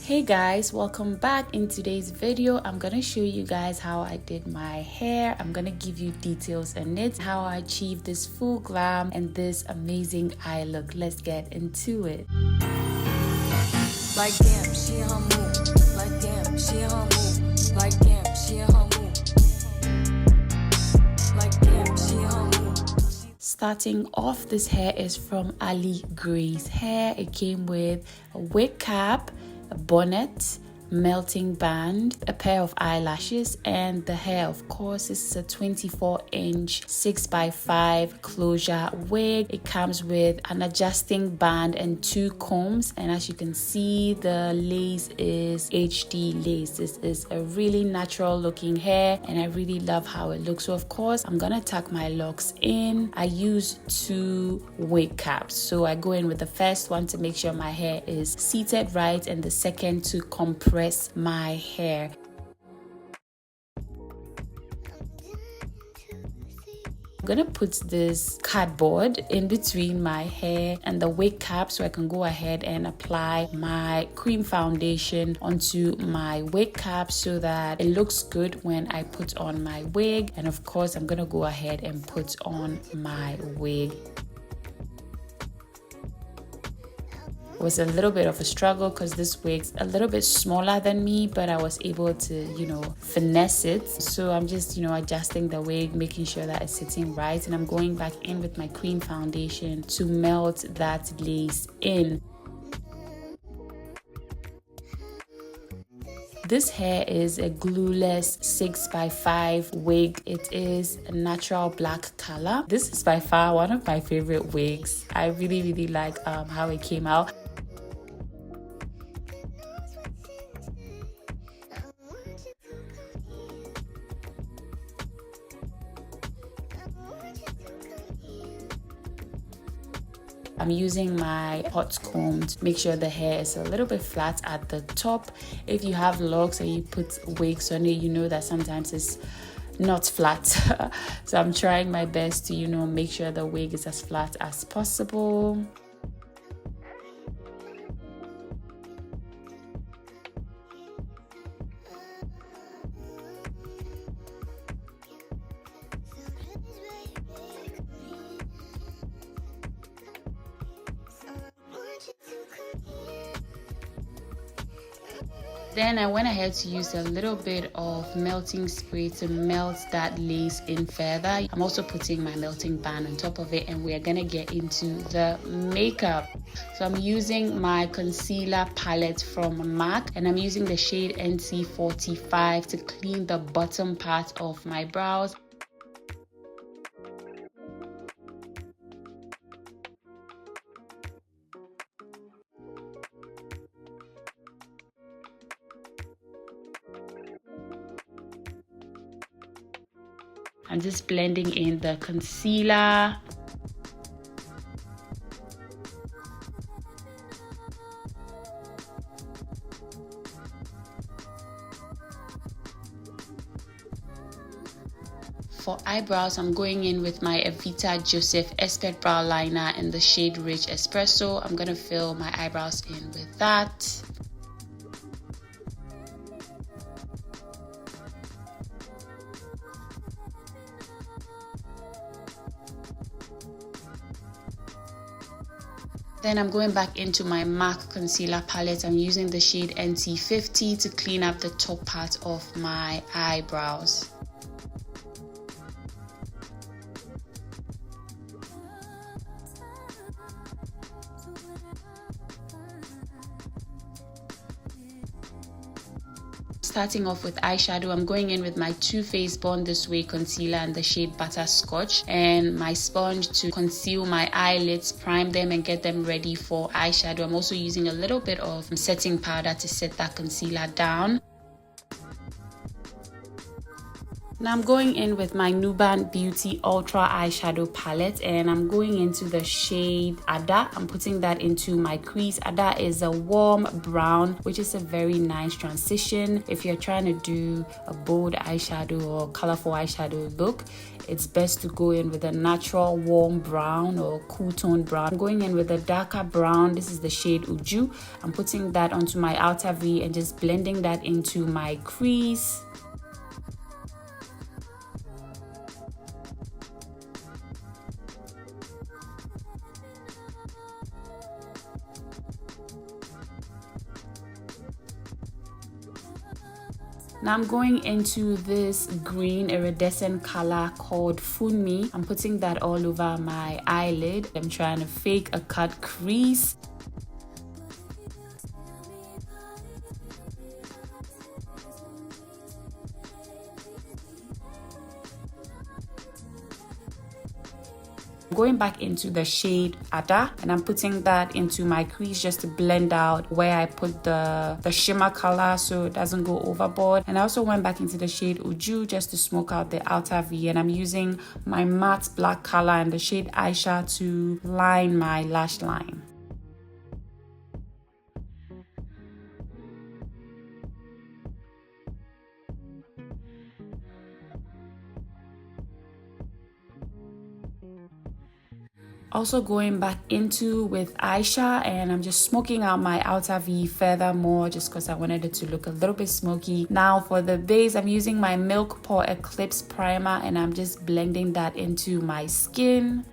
Hey guys, welcome back. In today's video I'm gonna show you guys how I did my hair. I'm gonna give you details on it, how I achieved this full glam and this amazing eye look. Let's get into it. Like damn, she in her mood. Like damn, she in her mood. Like damn, she in her mood. Like damn, she in her mood. Starting off, this hair is from Aligrace hair. It came with a wig cap, a bonnet, melting band, a pair of eyelashes, and the hair, of course. This is a 24-inch 6x5 closure wig. It comes with an adjusting band and 2 combs, and as you can see, the lace is HD lace. This is a really natural looking hair and I really love how it looks. So of course I'm gonna tuck my locks in. I use 2 wig caps, so I go in with the first one to make sure my hair is seated right, and the second to compress my hair. I'm gonna put this cardboard in between my hair and the wig cap so I can go ahead and apply my cream foundation onto my wig cap so that it looks good when I put on my wig. And of course I'm gonna go ahead and put on my wig. It was a little bit of a struggle because this wig's a little bit smaller than me, but I was able to, finesse it. So I'm just, adjusting the wig, making sure that it's sitting right. And I'm going back in with my cream foundation to melt that lace in. This hair is a glueless 6x5 wig. It is a natural black color. This is by far one of my favorite wigs. I really like how it came out. I'm using my hot comb to make sure the hair is a little bit flat at the top. If you have locks and you put wigs on it, you know that sometimes it's not flat. So I'm trying my best to, make sure the wig is as flat as possible. Then I went ahead to use a little bit of melting spray to melt that lace in further. I'm also putting my melting band on top of it, and we are gonna get into the makeup. So I'm using my concealer palette from MAC, and I'm using the shade NC45 to clean the bottom part of my brows. I'm just blending in the concealer. For eyebrows, I'm going in with my Evita Joseph Expert Brow Liner in the shade Rich Espresso. I'm gonna fill my eyebrows in with that. Then I'm going back into my MAC concealer palette. I'm using the shade NC50 to clean up the top part of my eyebrows. Starting off with eyeshadow, I'm going in with my Too Faced Born This Way concealer in the shade Butterscotch and my sponge to conceal my eyelids, prime them and get them ready for eyeshadow. I'm also using a little bit of setting powder to set that concealer down. Now I'm going in with my Nuban Beauty Ultra Eyeshadow Palette, and I'm going into the shade Ada. I'm putting that into my crease. Ada is a warm brown, which is a very nice transition. If you're trying to do a bold eyeshadow or colorful eyeshadow look, it's best to go in with a natural warm brown or cool tone brown. I'm going in with a darker brown. This is the shade Uju. I'm putting that onto my outer V and just blending that into my crease. Now I'm going into this green iridescent color called Funmi. I'm putting that all over my eyelid. I'm trying to fake a cut crease. Going back into the shade Ada, and I'm putting that into my crease just to blend out where I put the shimmer color so it doesn't go overboard. And I also went back into the shade Uju just to smoke out the outer V, and I'm using my matte black color and the shade Aisha to line my lash line. Also going back into with Aisha, and I'm just smoking out my outer V furthermore just because I wanted it to look a little bit smoky. Now for the base, I'm using my Milk Pore Eclipse Primer, and I'm just blending that into my skin.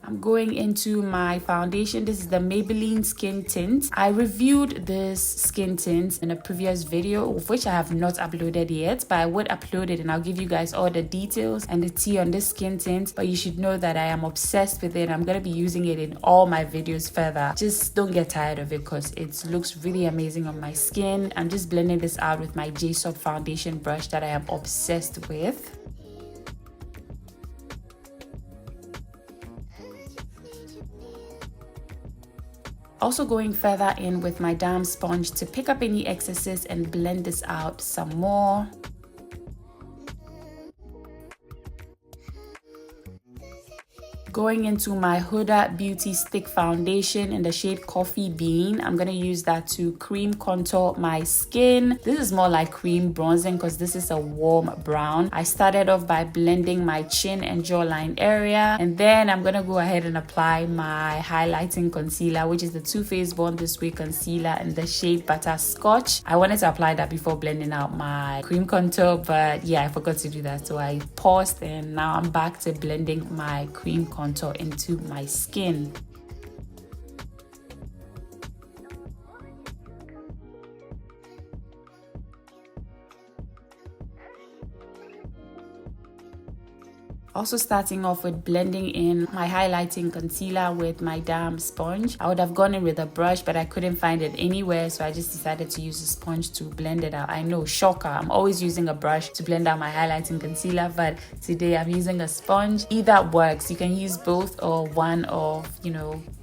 I'm going into my foundation. This is the Maybelline Skin Tint. I reviewed this skin tint in a previous video, of which I have not uploaded yet, but I would upload it and I'll give you guys all the details and the tea on this skin tint. But you should know that I am obsessed with it. I'm going to be using it in all my videos further. Just don't get tired of it because it looks really amazing on my skin. I'm just blending this out with my J-Soft foundation brush that I am obsessed with. Also going further in with my damp sponge to pick up any excesses and blend this out some more. Going into my Huda Beauty Stick Foundation in the shade Coffee Bean. I'm going to use that to cream contour my skin. This is more like cream bronzing because this is a warm brown. I started off by blending my chin and jawline area, and then I'm going to go ahead and apply my highlighting concealer, which is the Too Faced Born This Way concealer in the shade Butterscotch. I wanted to apply that before blending out my cream contour, but yeah, I forgot to do that, so I paused and now I'm back to blending my cream contour into my skin. Also starting off with blending in my highlighting concealer with my damp sponge. I would have gone in with a brush, but I couldn't find it anywhere, so I just decided to use a sponge to blend it out. I know, shocker, I'm always using a brush to blend out my highlighting concealer, but today I'm using a sponge. Either works. You can use both or one of,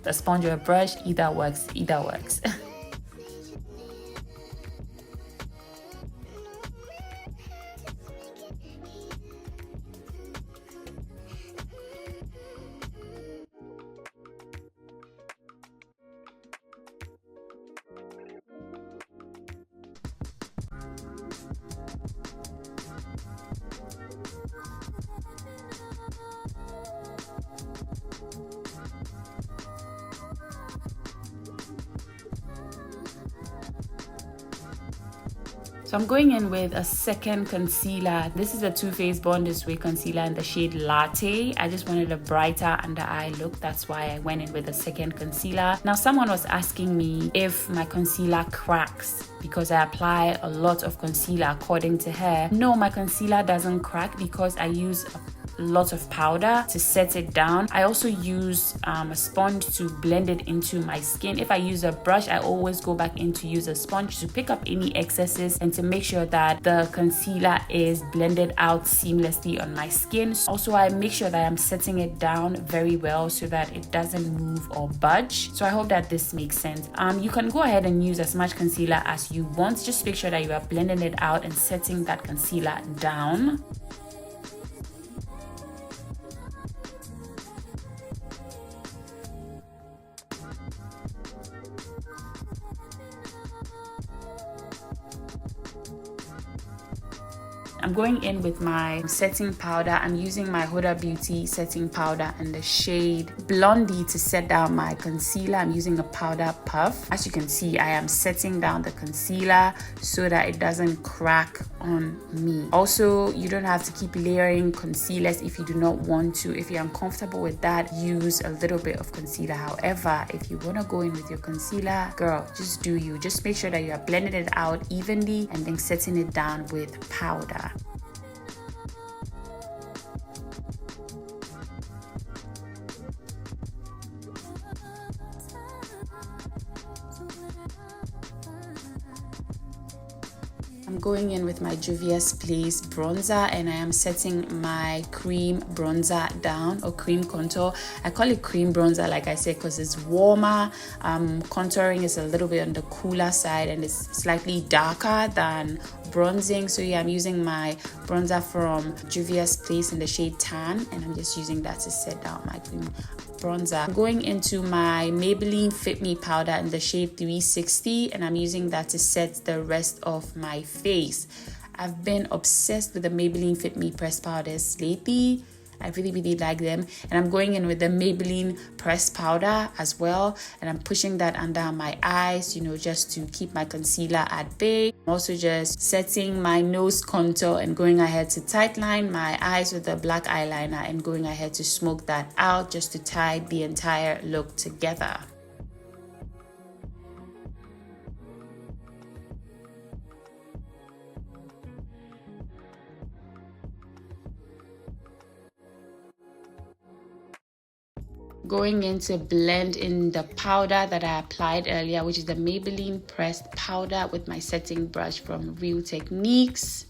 a sponge or a brush. Either works. So I'm going in with a second concealer. This is a Too Faced Born This Way concealer in the shade Latte. I just wanted a brighter under eye look. That's why I went in with a second concealer. Now, someone was asking me if my concealer cracks because I apply a lot of concealer according to her. No, my concealer doesn't crack because I use a lots of powder to set it down. I also use a sponge to blend it into my skin. If I use a brush, I always go back in to use a sponge to pick up any excesses and to make sure that the concealer is blended out seamlessly on my skin. Also, I make sure that I'm setting it down very well so that it doesn't move or budge. So I hope that this makes sense. You can go ahead and use as much concealer as you want. Just make sure that you are blending it out and setting that concealer down. I'm going in with my setting powder. I'm using my Huda Beauty setting powder in the shade Blondie to set down my concealer. I'm using a powder puff. As you can see, I am setting down the concealer so that it doesn't crack on me. Also, you don't have to keep layering concealers if you do not want to. If you're uncomfortable with that, use a little bit of concealer. However, if you want to go in with your concealer, girl, just do you. Just make sure that you are blending it out evenly and then setting it down with powder. I'm going in with my Juvia's Place bronzer and I am setting my cream bronzer down, or cream contour. I call it cream bronzer, like I said, because it's warmer. Contouring is a little bit on the cooler side and it's slightly darker than bronzing. So yeah, I'm using my bronzer from Juvia's Place in the shade Tan, and I'm just using that to set down my cream bronzer. I'm going into my Maybelline Fit Me powder in the shade 360, and I'm using that to set the rest of my face. I've been obsessed with the Maybelline Fit Me pressed powders lately. I really like them, and I'm going in with the Maybelline pressed powder as well, and I'm pushing that under my eyes, you know, just to keep my concealer at bay. I'm also just setting my nose contour and going ahead to tightline my eyes with the black eyeliner and going ahead to smoke that out just to tie the entire look together. Going in to blend in the powder that I applied earlier, which is the Maybelline pressed powder, with my setting brush from Real Techniques.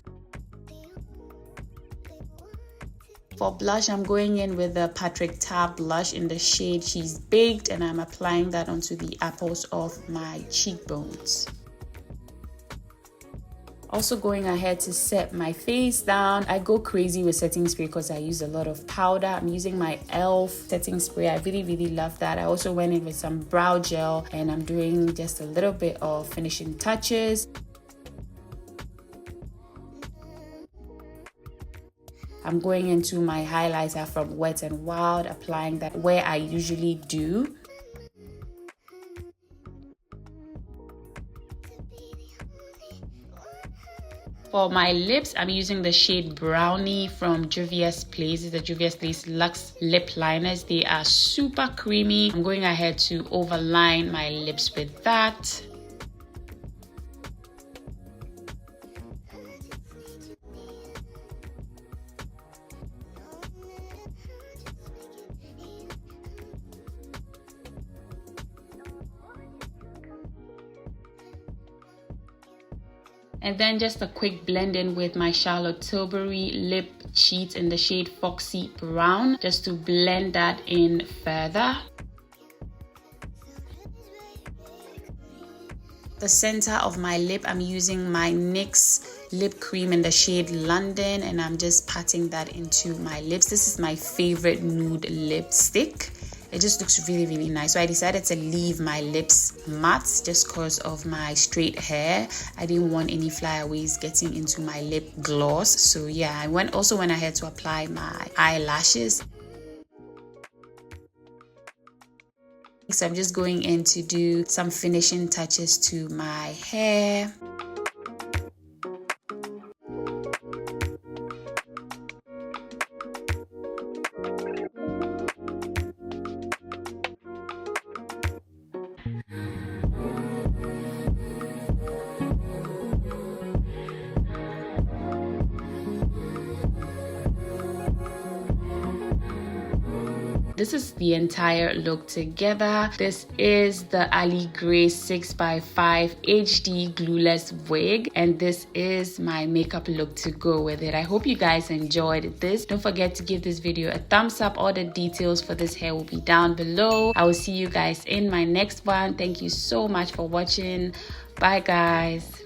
For blush, I'm going in with the Patrick Ta blush in the shade She's Baked, and I'm applying that onto the apples of my cheekbones. Also going ahead to set my face down. I go crazy with setting spray because I use a lot of powder. I'm using my e.l.f. setting spray. I really love that. I also went in with some brow gel and I'm doing just a little bit of finishing touches. I'm going into my highlighter from Wet n Wild, applying that where I usually do. For my lips, I'm using the shade Brownie from Juvia's Place. It's the Juvia's Place Luxe lip liners. They are super creamy. I'm going ahead to overline my lips with that. And then just a quick blend in with my Charlotte Tilbury lip cheat in the shade Foxy Brown, just to blend that in further. The center of my lip, I'm using my NYX lip cream in the shade London, and I'm just patting that into my lips. This is my favorite nude lipstick. It just looks really nice. So I decided to leave my lips matte just because of my straight hair. I didn't want any flyaways getting into my lip gloss. So yeah, I went ahead to apply my eyelashes. So I'm just going in to do some finishing touches to my hair. This is the entire look together. This is the Aligrace 6x5 HD glueless wig, and this is my makeup look to go with it. I hope you guys enjoyed this. Don't forget to give this video a thumbs up. All the details for this hair will be down below. I will see you guys in my next one. Thank you so much for watching. Bye guys.